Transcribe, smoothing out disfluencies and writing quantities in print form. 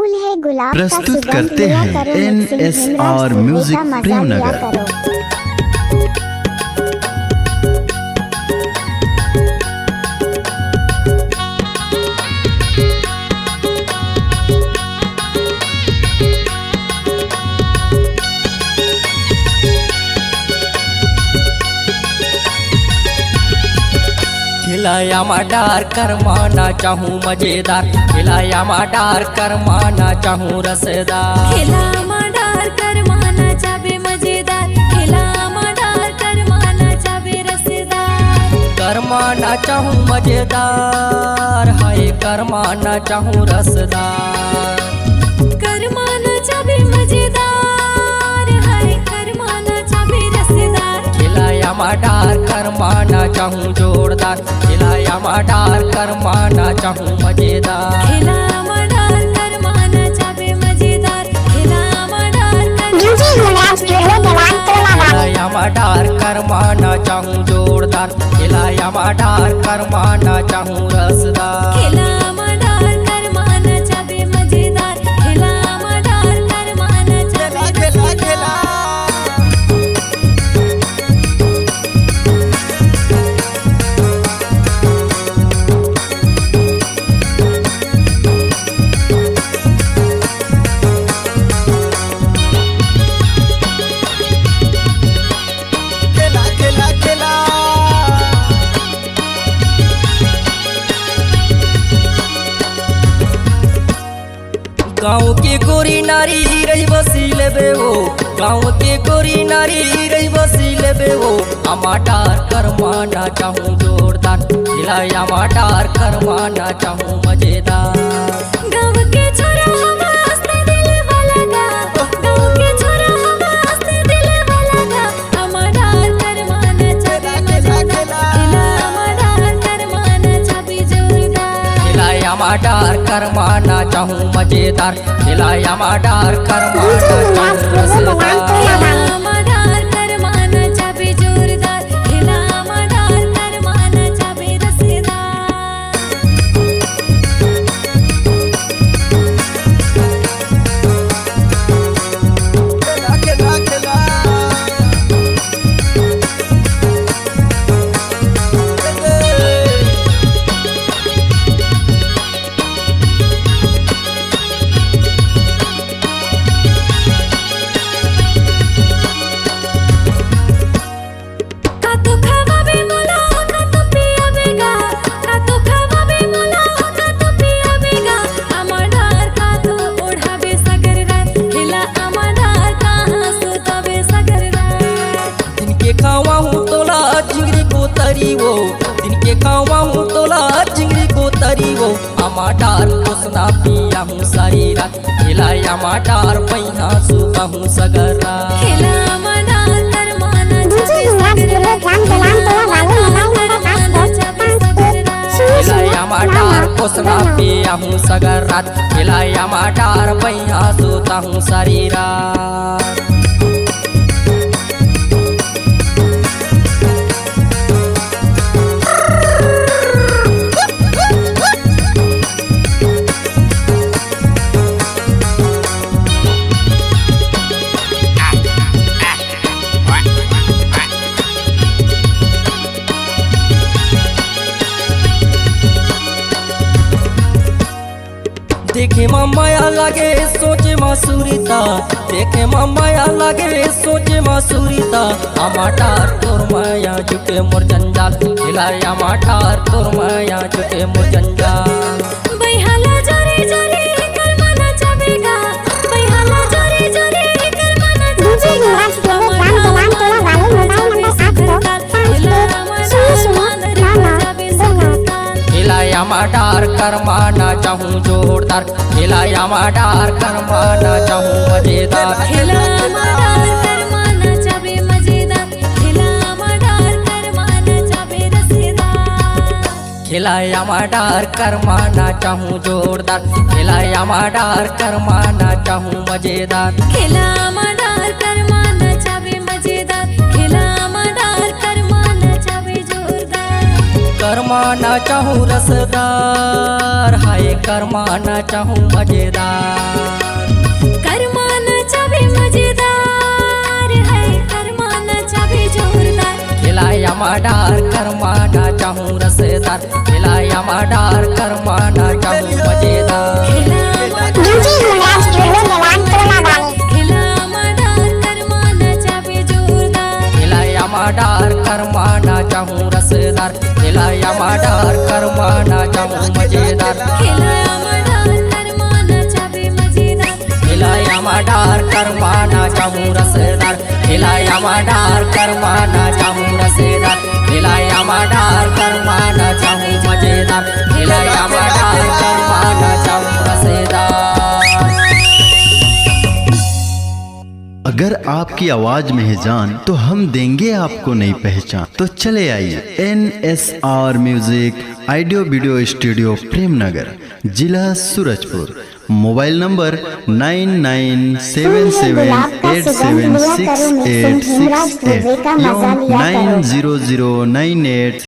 फूल है गुलाब का प्रस्तुत करते हैं NSR म्यूजिक प्रेमनगर। खिलाया माडार करमाना चाहूँ मजेदार, खिलाया माडार करमाना चाहूँ रसदार। खिला माडार करमाना चाबे मजेदार, खिला माडार करमाना चाबे रसदार। करमाना चाहूँ मजेदार, हाय करमाना चाहूँ रसदार। करमाना चाबे मजेदार, हाय करमाना चाबे रसदार। खिलाया माडार करमाना चाहूँ जोरदार, खिलाया माडार करमाना चाहूँ मजेदार। खिला माडार करमाना चाबे मजेदार, खिला माडार खिलाया माडार करमाना चाहूँ जोरदार, खिलाया माडार करमाना चाहूँ रसदार। खिला माडार करमाना चाबे मजेदार, खिला माडार करमाना चाबे रसदार। गाँव के गोरी नारी रही बसी लेबे वो, गाँव के गोरी नारी रही बसी लेबे वो। माडार करमाना चाहूँ जोरदार, खिलाया माडार करमाना चाहूँ मजेदार। गाँव के छोरा हवा हंसते दिल वाला गा, गाँव के छोरा हवा हंसते दिल वाला गा। माडार करमाना चाबे मजेदार, खिला माडार करमाना चाबे जोरदार। खिलाया माडार करमाना चाहूँ मजेदार, खिलाया माडार करमाना चाहूँ रसदार। खिला माडार करमाना चाबे जोरदार, खिला माडार करमाना चाबे रसदार। जिनके खावा हूँ तोला चिंगड़ी को तरी वो। माडार पोसना पिया हूँ सारी रात, खिलाया माडार पैहा सूखा हूँ सगरा। खिला माडार करमाना चाबे खिलाया माडार पोसना पिया हूँ सगर रात, खिलाया माडार पैहा सूता हूँ सारी रात। देखे माया लगे सोचे मासूरीता, देखे माया लगे सोचे मासूरीता। माडार तोर माया झुके मोर जंजाल, खिलाया माडार तोर माया झुके मोर जंजाल। बैहाला जोरे जोरे करमाना चाबेगा, बैहाला जोरे जोरे करमाना खिलाया माडार करमाना चाहूँ जोरदार, खिलाया माडार करमाना चाहूँ मजेदार। खिला माडार करमाना चाबे मजेदार, खिला माडार करमाना चाबे रसदार। खिलाया माडार करमाना चाहूँ जोरदार, खिलाया माडार करमाना चाहूँ मजेदार। खिला माडार करमाना चाबे मजेदार, खिला माडार करमाना चाबे जोरदार। करमाना चाहूँ रसदार, हाय करमाना चाहूँ मजेदार। मजेदार खिलाया मडार करमाना चाहूँ मजेदार DJ Munraj Studio Dewan Tona Bani. खिला मडार करमाना चाबी जोरदार खिलाया मडार करमाना चाहूँ रसदार खिलाया मडार करमाना चाहूँ मजेदार खिला मडार करमाना चाबी मजेदार खिलाया मडार करमाना चाहूँ रसदार खिलाया मडार करमाना चाहूँ रसदार खिलाया मडार करमाना चाहूँ मजेदार खिलाया मडार करमाना चाहूँ रसदार। अगर आपकी आवाज में है जान तो हम देंगे आपको नई पहचान। तो चले आइए NSR music audio video studio Premnagar, जिला सूरजपुर। मोबाइल नंबर 9977876868 एवं 90098